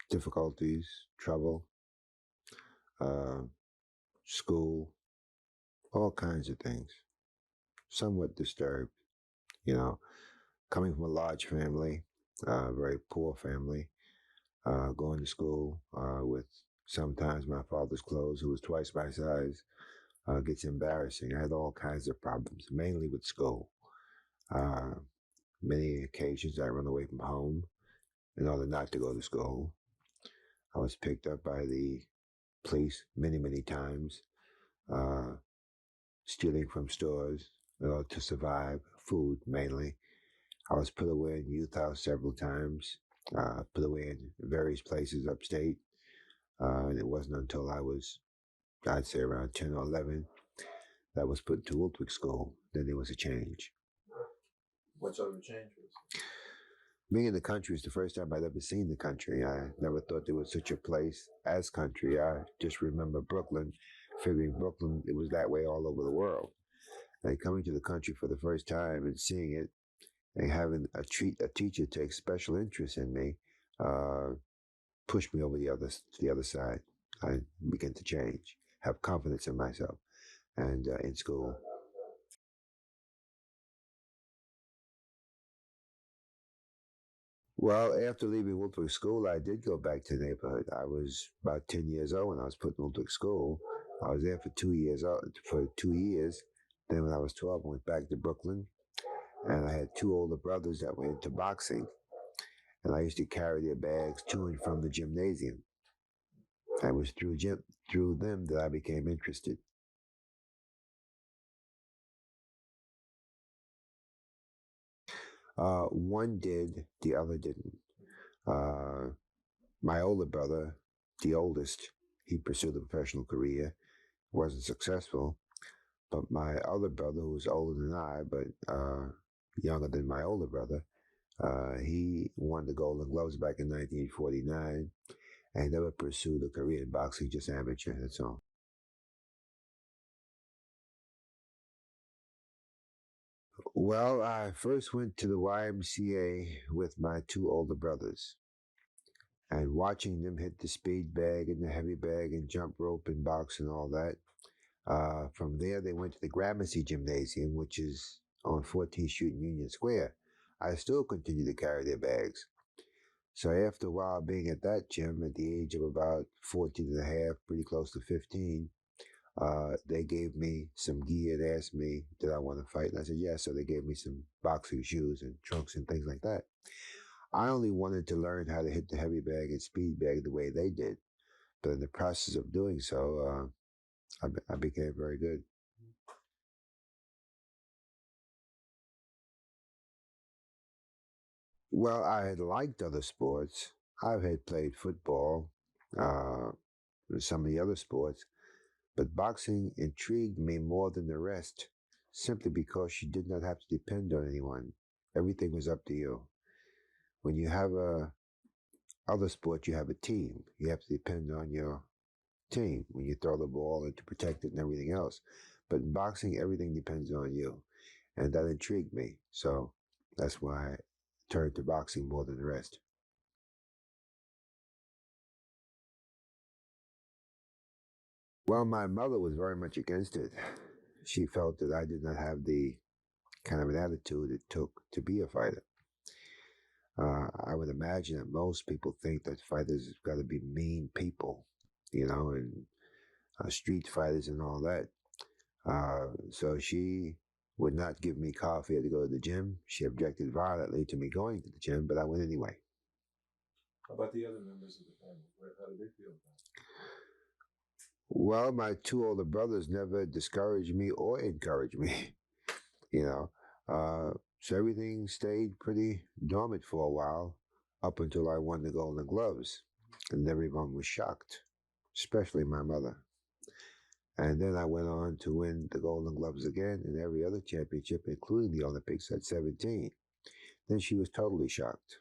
difficulties, trouble, uh, school, all kinds of things. Somewhat disturbed, you know, coming from a large family, very poor family, going to school with sometimes my father's clothes, who was twice my size, gets embarrassing. I had all kinds of problems, mainly with school. Uh, Many occasions I run away from home in order not to go to school. I was picked up by the police many, many times, uh, stealing from stores in order to survive, food mainly. I was put away in youth house several times, put away in various places upstate. And it wasn't until I was, I'd say around 10 or 11, that I was put into Wooltwick School. Then there was a change. What sort of a change was it? Being in the country was the first time I'd ever seen the country. I never thought there was such a place as country. I just remember Brooklyn, figuring Brooklyn, it was that way all over the world. And coming to the country for the first time and seeing it and having a teacher take special interest in me, uh, pushed me over to the other side. I began to change, have confidence in myself, and in school. Well, after leaving Wooltwick School, I did go back to the neighborhood. I was about 10 years old when I was put in Wooltwick School. I was there for 2 years. For 2 years. Then when I was 12, I went back to Brooklyn, and I had two older brothers that were into boxing, and I used to carry their bags to and from the gymnasium. And it was through them that I became interested. One did, the other didn't. Uh, my older brother, the oldest, he pursued a professional career, wasn't successful. But my other brother, who was older than I, but younger than my older brother, he won the Golden Gloves back in 1949 and never pursued a career in boxing, just amateur, that's all. Well, I first went to the YMCA with my two older brothers, and watching them hit the speed bag and the heavy bag and jump rope and box and all that. From there, they went to the Gramercy Gymnasium, which is on 14th Street in Union Square. I still continue to carry their bags. So after a while being at that gym at the age of about 14 and a half, pretty close to 15, they gave me some gear and asked me, did I want to fight? And I said, yes. So they gave me some boxing shoes and trunks and things like that. I only wanted to learn how to hit the heavy bag and speed bag the way they did. But in the process of doing so, I became very good. Well, I had liked other sports. I had played football, uh, and some of the other sports, but boxing intrigued me more than the rest, simply because you did not have to depend on anyone. Everything was up to you. When you have a other sport, you have a team. You have to depend on your team when you throw the ball and to protect it and everything else. But in boxing, everything depends on you, and that intrigued me. So that's why I turned to boxing more than the rest. Well, my mother was very much against it. She felt that I did not have the kind of an attitude it took to be a fighter. I would imagine that most people think that fighters have got to be mean people, and street fighters and all that. So she would not give me coffee to go to the gym. She objected violently to me going to the gym, but I went anyway. How about the other members of the family? How did they feel about it? Well, my two older brothers never discouraged me or encouraged me, you know. So everything stayed pretty dormant for a while up until I won the Golden Gloves. And everyone was shocked, especially my mother. And then I went on to win the Golden Gloves again in every other championship, including the Olympics at 17. Then she was totally shocked.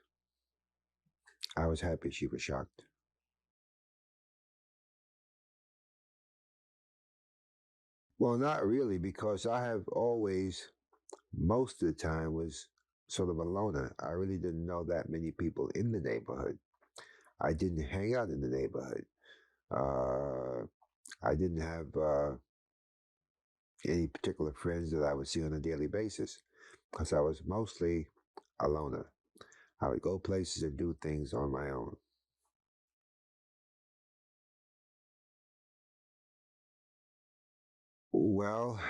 I was happy she was shocked. Well, not really, because I have always, most of the time, was sort of a loner. I really didn't know that many people in the neighborhood. I didn't hang out in the neighborhood. Uh, I didn't have any particular friends that I would see on a daily basis because I was mostly a loner. I would go places and do things on my own. Well,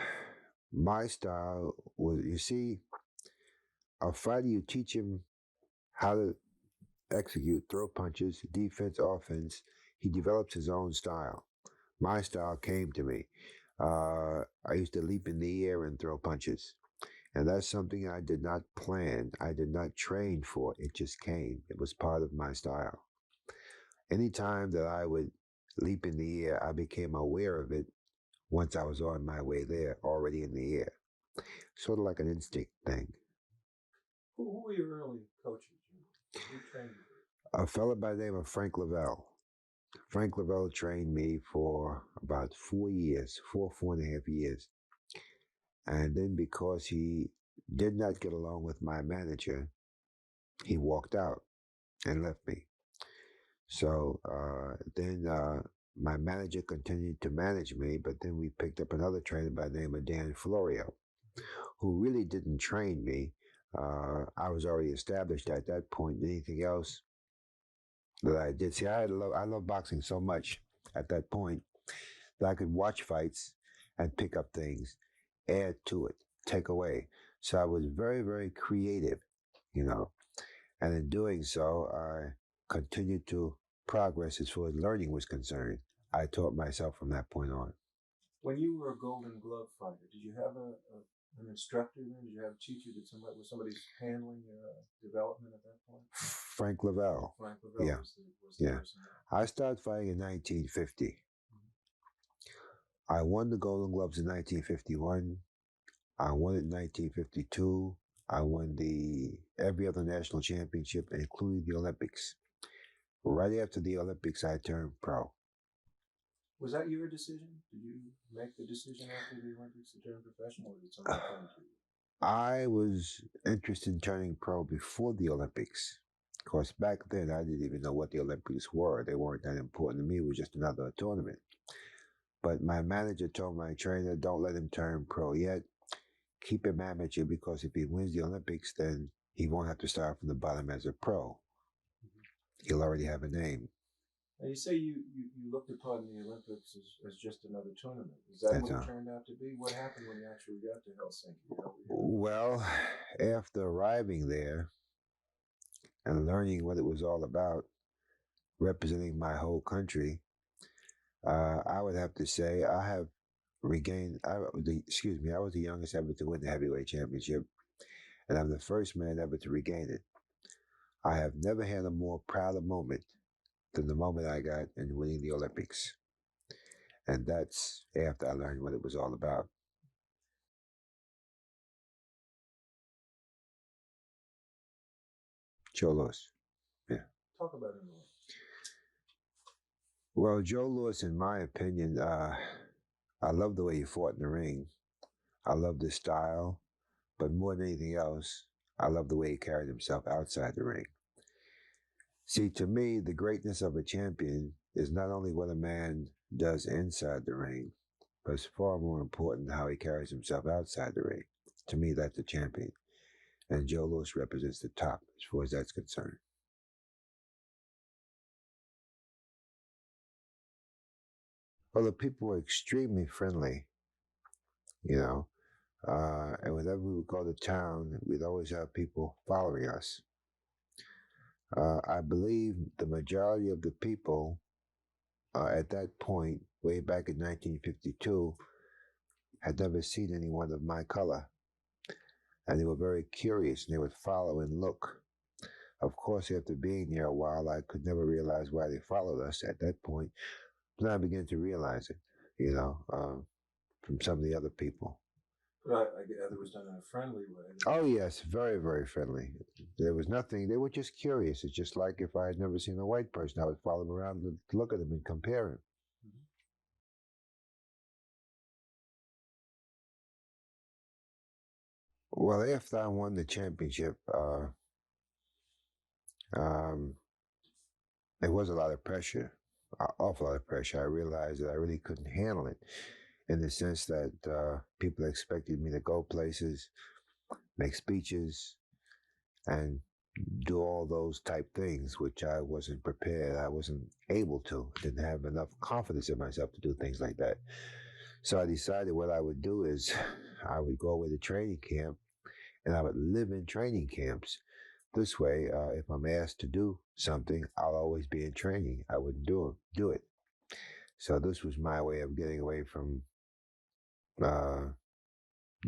my style was, you see, a fighter, you teach him how to execute, throw punches, defense, offense. He develops his own style. My style came to me. I used to leap in the air and throw punches. And that's something I did not plan. I did not train for. It just came. It was part of my style. Anytime that I would leap in the air, I became aware of it once I was on my way there, already in the air. Sort of like an instinct thing. Who were your early coaches? Who trained you? A fellow by the name of Frank Lavelle. Frank Lavelle trained me for about 4 years, 4.5 years. And then because he did not get along with my manager, he walked out and left me. So then my manager continued to manage me, but then we picked up another trainer by the name of Dan Florio, who really didn't train me. I was already established at that point. Anything else that I did, see, I love boxing so much at that point that I could watch fights and pick up things, add to it, take away. So I was very, very creative, you know. And in doing so, I continued to progress as far as learning was concerned. I taught myself from that point on. When you were a Golden Glove fighter, did you have an instructor then? Did you have a teacher? Was somebody handling your development at that point? Frank Lavelle. Frank Lavelle Yeah. was the Yeah. person. I started fighting in 1950. I won the Golden Gloves in 1951. I won it in 1952. I won the every other national championship, including the Olympics. Right after the Olympics, I turned pro. Was that your decision? Did you make the decision after the Olympics to turn professional, or did somebody come to you? I was interested in turning pro before the Olympics. Of course, back then I didn't even know what the Olympics were. They weren't that important to me. It was just another tournament. But my manager told my trainer, don't let him turn pro yet. Keep him amateur because if he wins the Olympics, then he won't have to start from the bottom as a pro. He'll already have a name. And you say you looked upon the Olympics as just another tournament. Is that what it turned out to be? What happened when you actually got to Helsinki? Well, after arriving there and learning what it was all about, representing my whole country, I would have to say I have regained. I was the youngest ever to win the heavyweight championship, and I'm the first man ever to regain it. I have never had a more prouder moment than the moment I got in winning the Olympics, and that's after I learned what it was all about. Joe Louis. Yeah. Talk about him. Well, Joe Louis, in my opinion, I love the way he fought in the ring. I love the style, but more than anything else, I love the way he carried himself outside the ring. See, to me, the greatness of a champion is not only what a man does inside the ring, but it's far more important how he carries himself outside the ring. To me, that's a champion. And Joe Louis represents the top as far as that's concerned. Well, the people were extremely friendly, you know. And whenever we would go to town, we'd always have people following us. I believe the majority of the people at that point, way back in 1952, had never seen anyone of my color. And they were very curious and they would follow and look. Of course, after being there a while, I could never realize why they followed us at that point. But I began to realize it, from some of the other people. But I guess it was done in a friendly way. Oh, yes, very, very friendly. There was nothing, they were just curious. It's just like if I had never seen a white person, I would follow them around and look at him and compare him. Mm-hmm. Well, after I won the championship, um, There was a lot of pressure, an awful lot of pressure. I realized that I really couldn't handle it in the sense that people expected me to go places, make speeches, and do all those type things, which I wasn't prepared. I wasn't able to. Didn't have enough confidence in myself to do things like that. So I decided what I would do is I would go away to training camp and I would live in training camps. This way, if I'm asked to do something, I'll always be in training. I wouldn't do it. So this was my way of getting away from uh,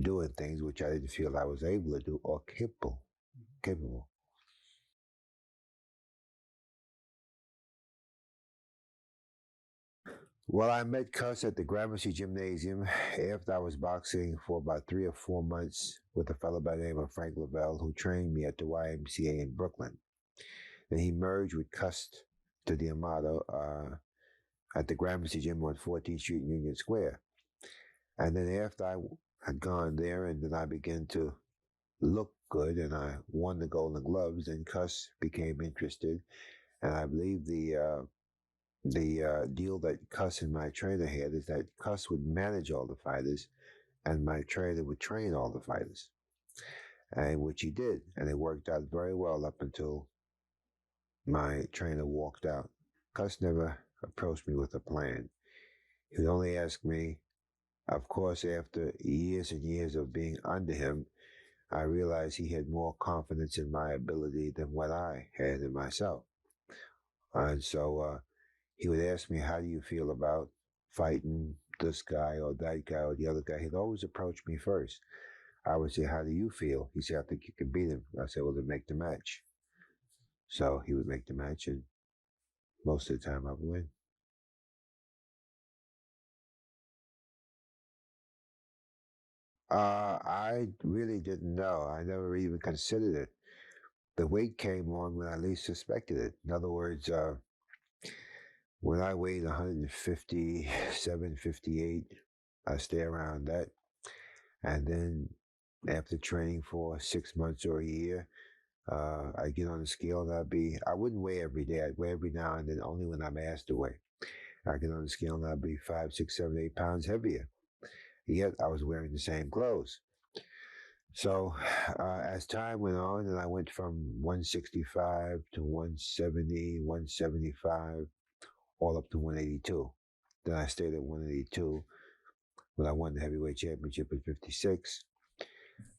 doing things which I didn't feel I was able to do or capable. Well, I met Cuss at the Gramercy Gymnasium after I was boxing for about 3 or 4 months with a fellow by the name of Frank Lavelle, who trained me at the YMCA in Brooklyn. Then he merged with Cuss to the Amato at the Gramercy Gym on 14th Street in Union Square. And then after I had gone there and then I began to look good and I won the Golden Gloves, then Cuss became interested. And I believe the deal that Cuss and my trainer had is that Cuss would manage all the fighters and my trainer would train all the fighters, and which he did. And it worked out very well up until my trainer walked out. Cuss never approached me with a plan. He would only ask me, of course, after years and years of being under him, I realized he had more confidence in my ability than what I had in myself. And so he would ask me, how do you feel about fighting this guy or that guy or the other guy? He'd always approach me first. I would say, how do you feel? He said, I think you can beat him. I said, well, then make the match. So he would make the match, and most of the time I would win. I really didn't know. I never even considered it. The weight came on when I least suspected it. In other words, when I weighed 157, 58, I stay around that. And then after training for 6 months or a year, I get on the scale and I wouldn't weigh every day. I'd weigh every now and then only when I'm asked to weigh. I get on the scale and I'd be 5, 6, 7, 8 pounds heavier. Yet I was wearing the same clothes. So as time went on, and I went from 165 to 170, 175, all up to 182. Then I stayed at 182 when I won the heavyweight championship in 56.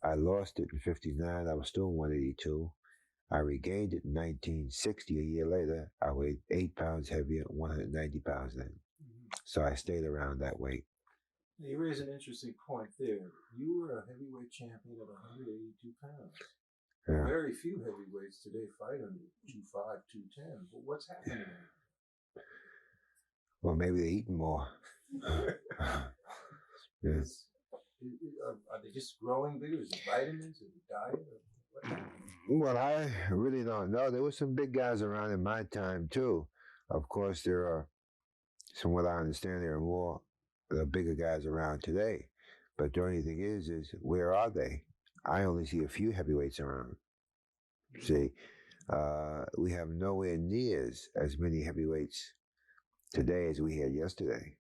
I lost it in 59. I was still 182. I regained it in 1960. A year later, I weighed 8 pounds heavier, 190 pounds then. So I stayed around that weight. You raise an interesting point there. You were a heavyweight champion at 182 pounds. Yeah. Very few heavyweights today fight under 205, 210. But what's happening? Well, maybe they're eating more. Yes. Are they just growing bigger? Is it vitamins? Is it diet? Well, I really don't know. There were some big guys around in my time too. Of course, there are, from what I understand, there are more the bigger guys around today. But the only thing is where are they? I only see a few heavyweights around. See, we have nowhere near as many heavyweights today as we had yesterday.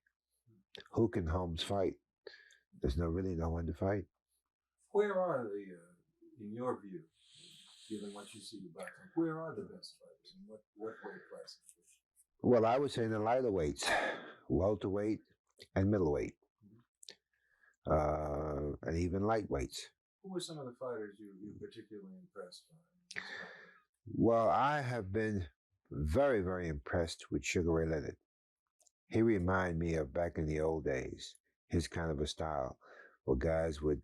Who can Holmes fight? There's really no one to fight. Where are the, in your view, given what you see about them, where are the best fighters and what weight classes? Well, I would say in the lighter weights, welterweight and middleweight, and even lightweights. Who were some of the fighters you particularly impressed by? Well, I have been very, very impressed with Sugar Ray Leonard. He reminded me of back in the old days, his kind of a style, where guys would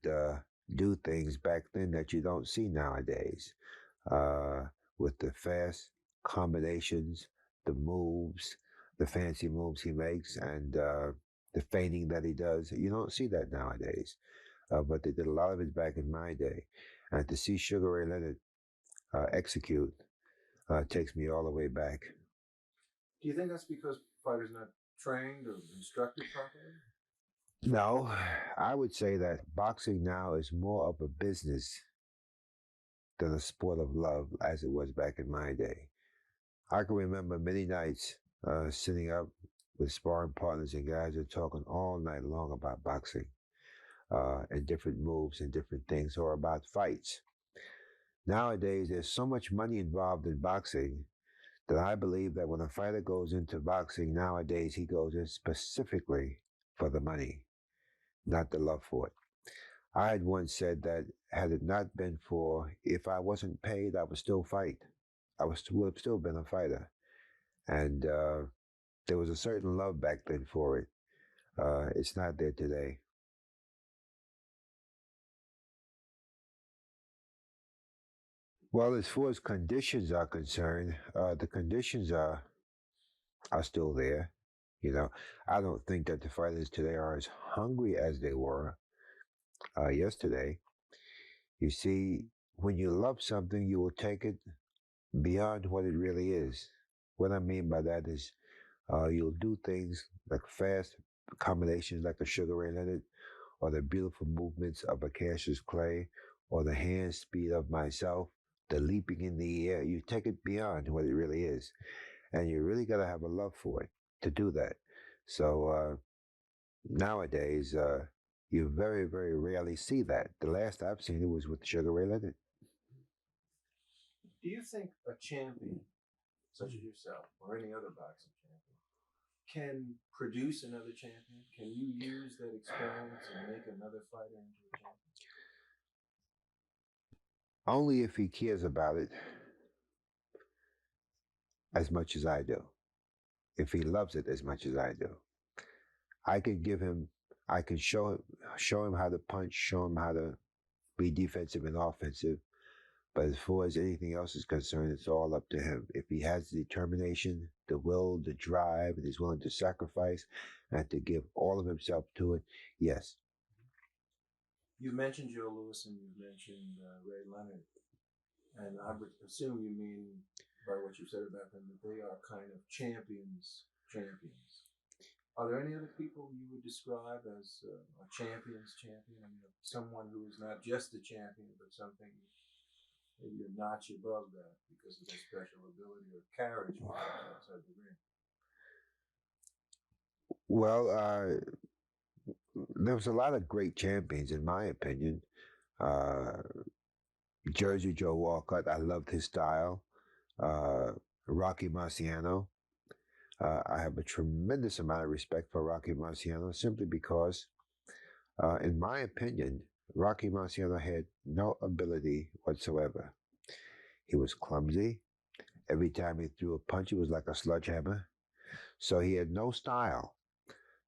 do things back then that you don't see nowadays, with the fast combinations, the moves, the fancy moves he makes, and the feigning that he does. You don't see that nowadays, but they did a lot of it back in my day. And to see Sugar Ray Leonard execute takes me all the way back. Do you think that's because fighters not trained or instructed properly? No, I would say that boxing now is more of a business than a sport of love as it was back in my day. I can remember many nights sitting up with sparring partners and guys and talking all night long about boxing and different moves and different things or about fights. Nowadays, there's so much money involved in boxing that I believe that when a fighter goes into boxing nowadays, he goes in specifically for the money, not the love for it. I had once said that had it not been for if I wasn't paid, I would still fight. Would have still been a fighter, and there was a certain love back then for it. It's not there today. Well, as far as conditions are concerned, the conditions are still there. You know, I don't think that the fighters today are as hungry as they were yesterday. You see, when you love something, you will take it beyond what it really is. What I mean by that is you'll do things like fast combinations like a Sugar Ray Leonard or the beautiful movements of a Cassius Clay or the hand speed of myself, the leaping in the air. You take it beyond what it really is. And you really got to have a love for it to do that. So nowadays, you very, very rarely see that. The last I've seen it was with Sugar Ray Leonard. Do you think a champion, such as yourself or any other boxing champion, can produce another champion? Can you use that experience and make another fighter into a champion? Only if he cares about it as much as I do. If he loves it as much as I do. I can give him, I can show him how to punch, show him how to be defensive and offensive. But as far as anything else is concerned, it's all up to him. If he has the determination, the will, the drive, and is willing to sacrifice and to give all of himself to it, yes. You mentioned Joe Louis and you mentioned Ray Leonard, and I would assume you mean by what you said about them that they are kind of champions. Are there any other people you would describe as a champion's champion? I mean, someone who is not just a champion, but something maybe a notch above that because of their special ability or carriage outside the ring. Well, there was a lot of great champions, in my opinion. Uh, Jersey Joe Walcott, I loved his style. Uh, Rocky Marciano, I have a tremendous amount of respect for Rocky Marciano simply because, in my opinion, Rocky Marciano had no ability whatsoever. He was clumsy. Every time he threw a punch, it was like a sledgehammer. So he had no style.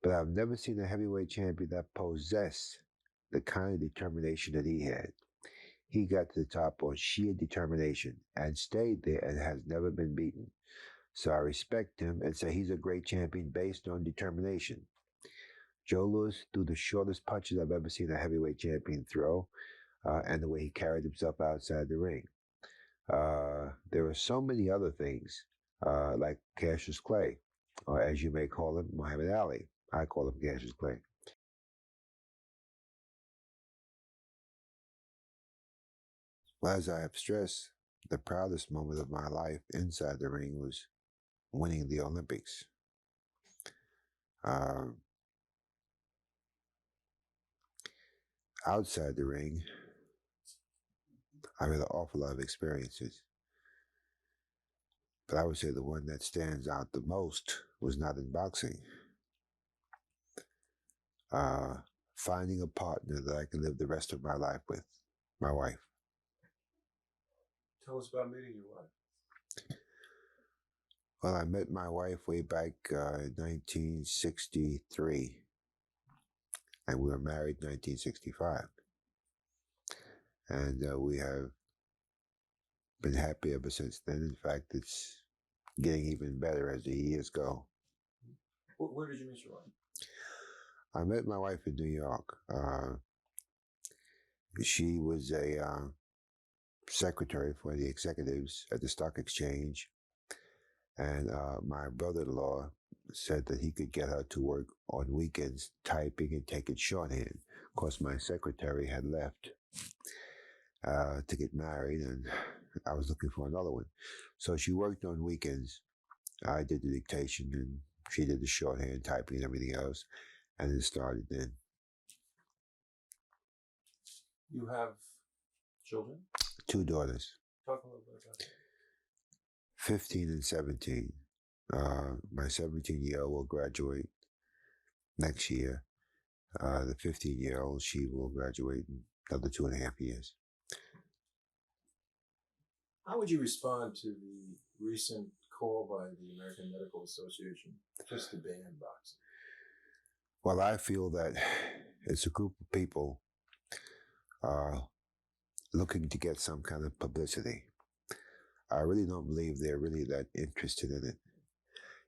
But I've never seen a heavyweight champion that possessed the kind of determination that he had. He got to the top on sheer determination and stayed there and has never been beaten. So I respect him and say he's a great champion based on determination. Joe Louis threw the shortest punches I've ever seen a heavyweight champion throw, and the way he carried himself outside the ring. There are so many other things, like Cassius Clay, or as you may call him, Muhammad Ali. I call him Cassius Clay. Well, as I have stressed, the proudest moment of my life inside the ring was winning the Olympics. Uh, Outside the ring, I've had an awful lot of experiences. But I would say the one that stands out the most was not in boxing. Uh, Finding a partner that I can live the rest of my life with, my wife. Tell us about meeting your wife. Well, I met my wife way back in 1963, and we were married in 1965. And we have been happy ever since then. In fact, it's getting even better as the years go. Where did you meet your wife? I met my wife in New York. She was a secretary for the executives at the stock exchange. And my brother-in-law said that he could get her to work on weekends typing and taking shorthand. Of course, my secretary had left to get married, and I was looking for another one. So she worked on weekends. I did the dictation and she did the shorthand typing and everything else. And it started then. You have children? Two daughters, Talk a little bit about that. 15 and 17. My 17-year-old will graduate next year. The 15-year-old, she will graduate in another 2.5 years. How would you respond to the recent call by the American Medical Association just to ban boxing? Well, I feel that it's a group of people looking to get some kind of publicity. I really don't believe they're really that interested in it.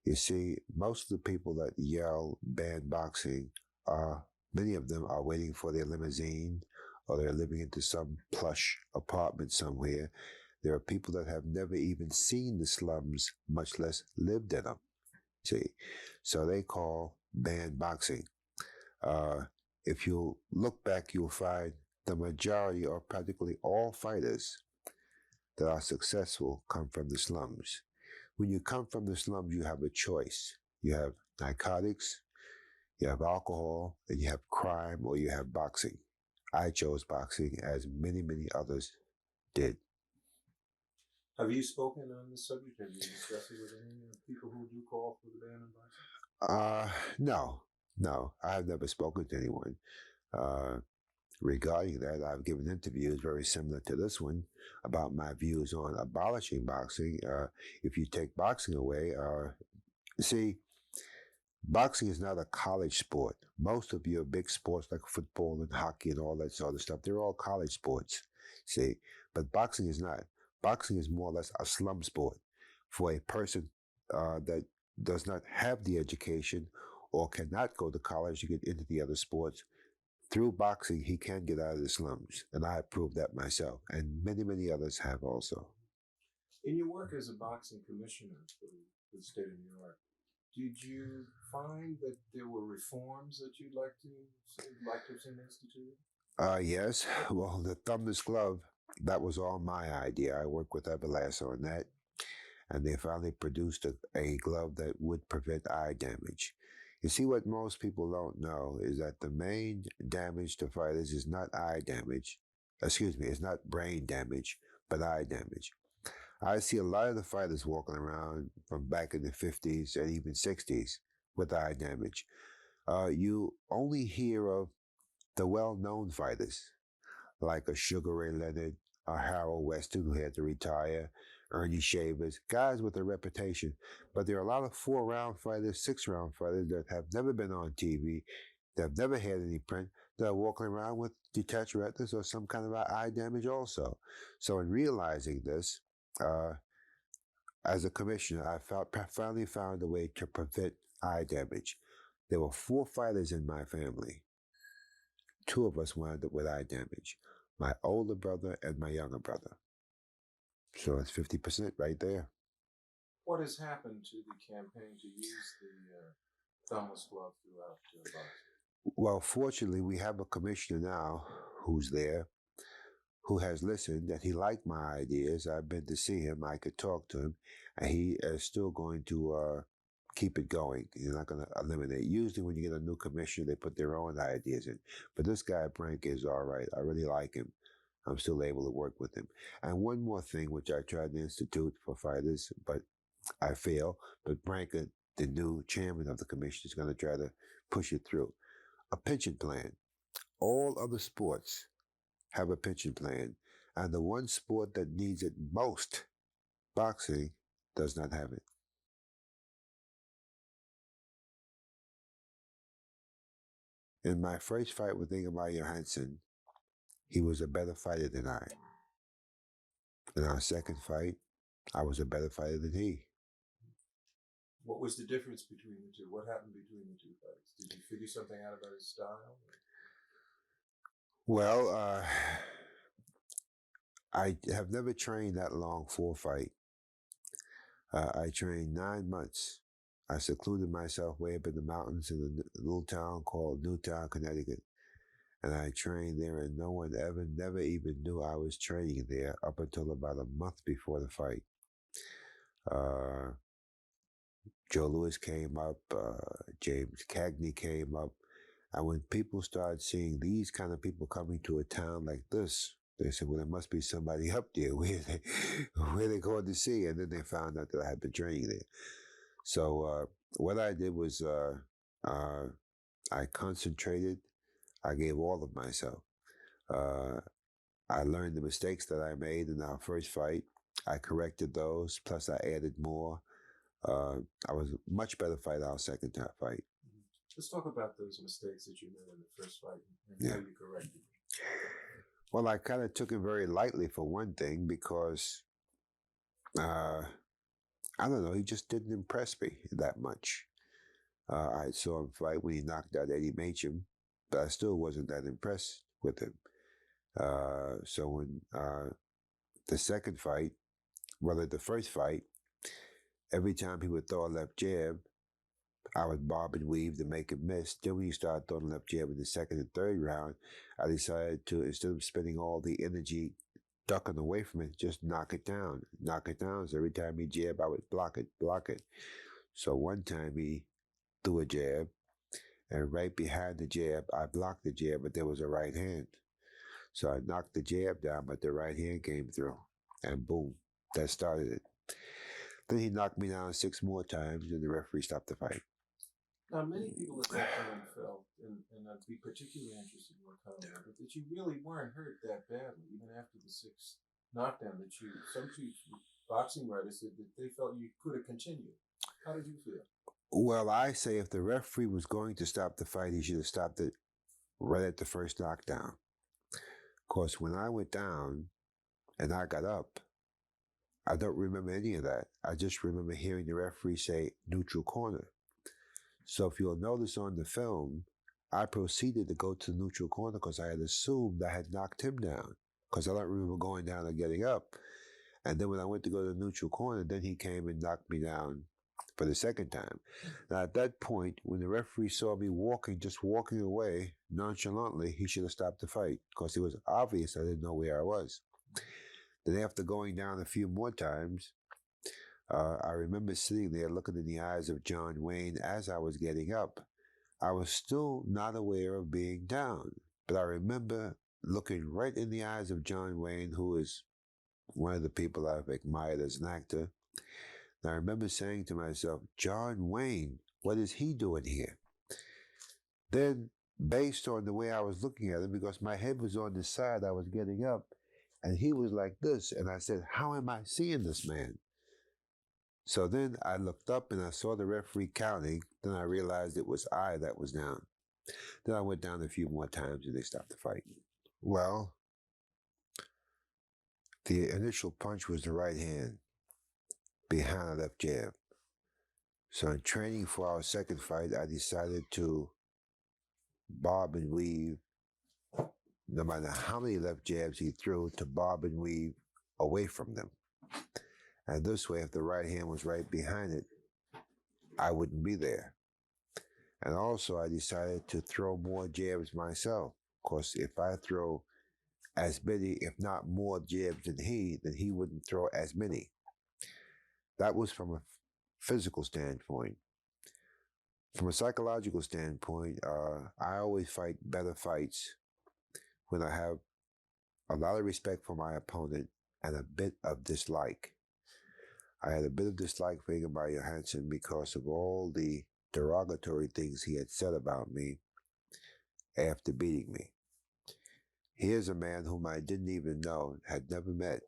You see, most of the people that yell ban boxing many of them are waiting for their limousine or they're living into some plush apartment somewhere. There are people that have never even seen the slums, much less lived in them. See, so they call ban boxing. If you look back, you'll find the majority or practically all fighters that are successful come from the slums. When you come from the slums, you have a choice. You have narcotics, you have alcohol, and you have crime, or you have boxing. I chose boxing, as many, many others did. Have you spoken on this subject? Have you discussed it with any people who do call for the ban on boxing? No. I have never spoken to anyone. Regarding that, I've given interviews very similar to this one about my views on abolishing boxing. If you take boxing away, see, boxing is not a college sport. Most of your big sports like football and hockey and all that sort of stuff, they're all college sports. See, but boxing is not. Boxing is more or less a slum sport for a person that does not have the education or cannot go to college to get into the other sports. Through boxing, he can get out of the slums, and I have proved that myself, and many, many others have also. In your work as a boxing commissioner for the state of New York, did you find that there were reforms that you'd like to have seen instituted? Yes. Well, the thumbless glove, that was all my idea. I worked with Everlast on that, and they finally produced a glove that would prevent eye damage. You see, what most people don't know is that the main damage to fighters is not eye damage. Excuse me, it's not brain damage, but eye damage. I see a lot of the fighters walking around from back in the 50s and even 60s with eye damage. You only hear of the well-known fighters, like a Sugar Ray Leonard, a Harold Weston who had to retire, Ernie Shavers, guys with a reputation. But there are a lot of 4-round fighters, 6-round fighters that have never been on TV, that have never had any print, that are walking around with detached retinas or some kind of eye damage also. So in realizing this, as a commissioner, I finally found a way to prevent eye damage. There were 4 fighters in my family. 2 of us wound up with eye damage. My older brother and my younger brother. So it's 50% right there. What has happened to the campaign to use the thumbless glove throughout boxing? Well, fortunately, we have a commissioner now who's there, who has listened, and he liked my ideas. I've been to see him. I could talk to him, and he is still going to keep it going. He's not going to eliminate. Usually when you get a new commissioner, they put their own ideas in. But this guy, Frank, is all right. I really like him. I'm still able to work with him. And one more thing, which I tried to institute for fighters, but I fail. But Frank, the new chairman of the commission, is going to try to push it through. A pension plan. All other sports have a pension plan. And the one sport that needs it most, boxing, does not have it. In my first fight with Ingemar Johansson, he was a better fighter than I. In our second fight, I was a better fighter than he. What was the difference between the two? What happened between the two fights? Did you figure something out about his style? Well, I have never trained that long for a fight. I trained 9 months. I secluded myself way up in the mountains in a little town called Newtown, Connecticut. And I trained there, and no one ever, never even knew I was training there up until about a month before the fight. Uh, Joe Louis came up, James Cagney came up. And when people started seeing these kind of people coming to a town like this, they said, well, there must be somebody up there. Where they going to see? And then they found out that I had been training there. So what I did was uh, I concentrated. I gave all of myself. Uh, I learned the mistakes that I made in our first fight. I corrected those. Plus, I added more. Uh, I was a much better fighter our second time fight. Let's talk about those mistakes that you made in the first fight and Yeah. how you corrected them. Well, I kind of took it very lightly for one thing because I don't know, he just didn't impress me that much. I saw him fight when he knocked out Eddie Machem, but I still wasn't that impressed with him. So when the second fight, well, at the first fight, every time he would throw a left jab, I would bob and weave to make him miss. Then when he started throwing a left jab in the second and third round, I decided to, instead of spending all the energy ducking away from it, just knock it down. Knock it down. So every time he jab, I would block it. So one time he threw a jab, and right behind the jab, I blocked the jab, but there was a right hand. So I knocked the jab down, but the right hand came through. And boom, that started it. Then he knocked me down 6 more times, and the referee stopped the fight. Now, many people at that time felt, and I'd be particularly interested in your comment, but that you really weren't hurt that badly, even after the sixth knockdown. That you, some boxing writers said that they felt you could have continued. How did you feel? Well, I say if the referee was going to stop the fight, he should have stopped it right at the first knockdown. Of course, when I went down and I got up, I don't remember any of that. I just remember hearing the referee say neutral corner. So if you'll notice on the film, I proceeded to go to the neutral corner because I had assumed I had knocked him down because I don't remember going down or getting up. And then when I went to go to the neutral corner, then he came and knocked me down for the second time. Now, at that point, when the referee saw me just walking away nonchalantly, he should have stopped the fight because it was obvious I didn't know where I was. Then after going down a few more times, I remember sitting there looking in the eyes of John Wayne as I was getting up. I was still not aware of being down, but I remember looking right in the eyes of John Wayne, who is one of the people I've admired as an actor. And I remember saying to myself, John Wayne, what is he doing here? Then, based on the way I was looking at him, because my head was on the side, I was getting up, and he was like this. And I said, how am I seeing this man? So then I looked up and I saw the referee counting. Then I realized it was I that was down. Then I went down a few more times and they stopped the fight. Well, the initial punch was the right hand behind a left jab. So in training for our second fight, I decided to bob and weave, no matter how many left jabs he threw, to bob and weave away from them. And this way, if the right hand was right behind it, I wouldn't be there. And also, I decided to throw more jabs myself. Of course, if I throw as many, if not more jabs than then he wouldn't throw as many. That was from a physical standpoint. From a psychological standpoint, I always fight better fights when I have a lot of respect for my opponent and a bit of dislike. I had a bit of dislike for Ingemar Johansson because of all the derogatory things he had said about me after beating me. Here's a man whom I didn't even know, had never met.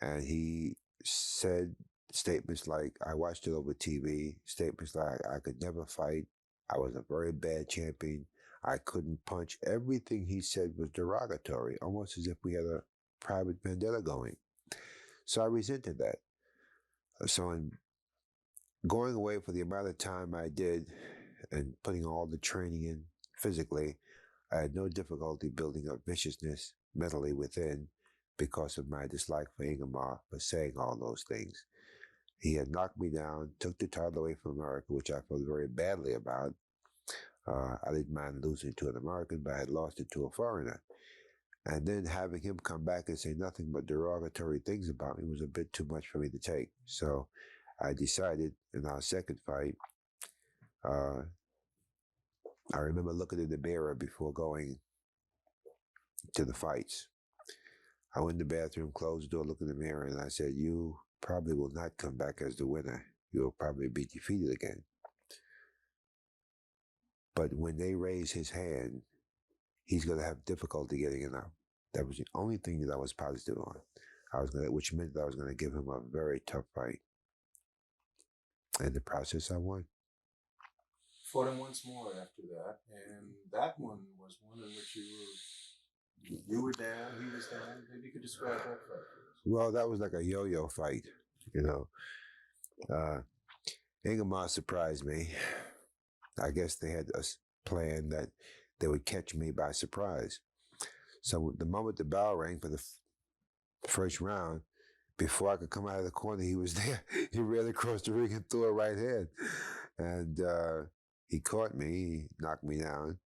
And he said statements like, I watched it over TV, statements like, I could never fight. I was a very bad champion. I couldn't punch. Everything he said was derogatory, almost as if we had a private vendetta going. So I resented that. So in going away for the amount of time I did and putting all the training in physically, I had no difficulty building up viciousness mentally within because of my dislike for Ingemar for saying all those things. He had knocked me down, took the title away from America, which I felt very badly about. I didn't mind losing to an American, but I had lost it to a foreigner. And then having him come back and say nothing but derogatory things about me was a bit too much for me to take. So I decided in our second fight, uh, I remember looking in the mirror before going to the fights. I went in the bathroom, closed the door, looked in the mirror, and I said, "You probably will not come back as the winner. You'll probably be defeated again." But when they raise his hand, he's going to have difficulty getting it out. That was the only thing that I was positive on. Which meant that I was going to give him a very tough fight. In the process, I won. Fought him once more after that, and that one was one in which you were down, he was down. Maybe you could describe that fight. Well, that was like a yo-yo fight, you know. Ingemar surprised me. I guess they had a plan that they would catch me by surprise. So the moment the bell rang for the first round, before I could come out of the corner, he was there. He ran across the ring and threw a right hand. And he caught me, he knocked me down.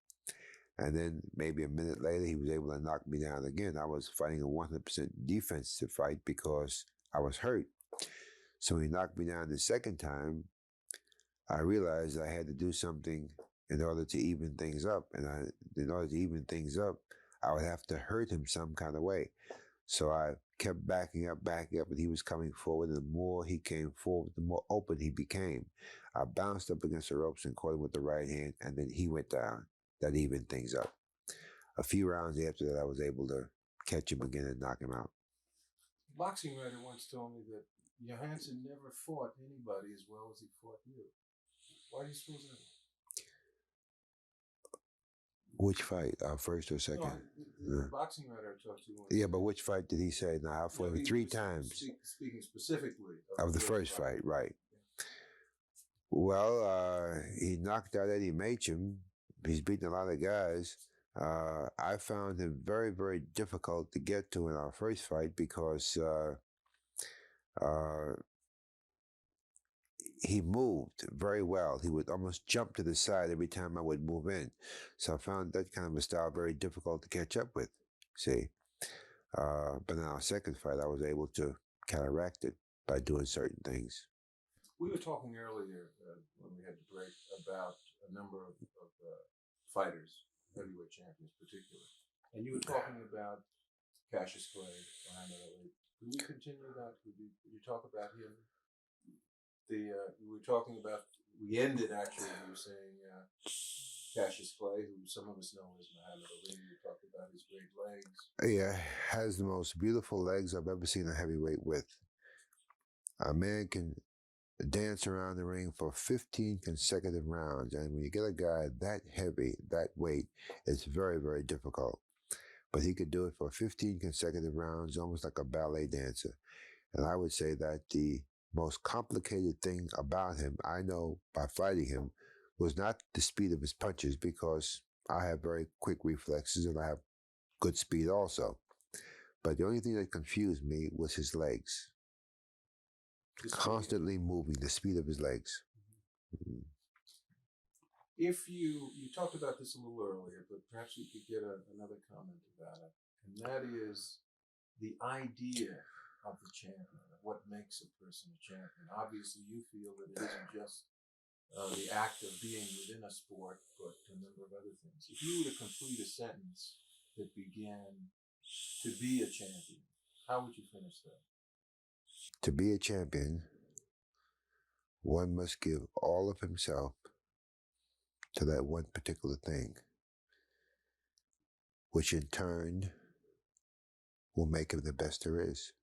And then maybe a minute later, he was able to knock me down again. I was fighting a 100% defensive fight because I was hurt. So he knocked me down the second time. I realized I had to do something in order to even things up. And in order to even things up, I would have to hurt him some kind of way. So I kept backing up, and he was coming forward. And the more he came forward, the more open he became. I bounced up against the ropes and caught him with the right hand, and then he went down. That evened things up. A few rounds after that, I was able to catch him again and knock him out. A boxing writer once told me that Johansson never fought anybody as well as he fought you. Why do you suppose that? Which fight? First or second? No, the boxing writer I talked to. Yeah, but which fight did he say? Now, I fought him 3 times. Speaking specifically of the first fight, right. Yeah. Well, he knocked out Eddie Machem. He's beaten a lot of guys. I found him very, very difficult to get to in our first fight because he moved very well. He would almost jump to the side every time I would move in. So I found that kind of a style very difficult to catch up with, see. But in our second fight, I was able to counteract it by doing certain things. We were talking earlier when we had the break about a number of fighters, heavyweight champions particularly. And you were talking about Cassius Clay, Muhammad Ali. Can we continue that? Could you talk about him? We were talking about, we ended actually, you were saying Cassius Clay, who some of us know as Muhammad Ali. You talked about his great legs. Yeah, has the most beautiful legs I've ever seen a heavyweight with. A man can dance around the ring for 15 consecutive rounds. And when you get a guy that heavy, that weight, it's very, very difficult. But he could do it for 15 consecutive rounds, almost like a ballet dancer. And I would say that the most complicated thing about him, I know by fighting him, was not the speed of his punches, because I have very quick reflexes and I have good speed also. But the only thing that confused me was his legs. Constantly moving, the speed of his legs. Mm-hmm. If you talked about this a little earlier, but perhaps we could get another comment about it, and that is the idea of the champion, of what makes a person a champion. Obviously, you feel that it isn't just the act of being within a sport, but a number of other things. If you were to complete a sentence that began, "To be a champion," how would you finish that? To be a champion, one must give all of himself to that one particular thing, which in turn will make him the best there is.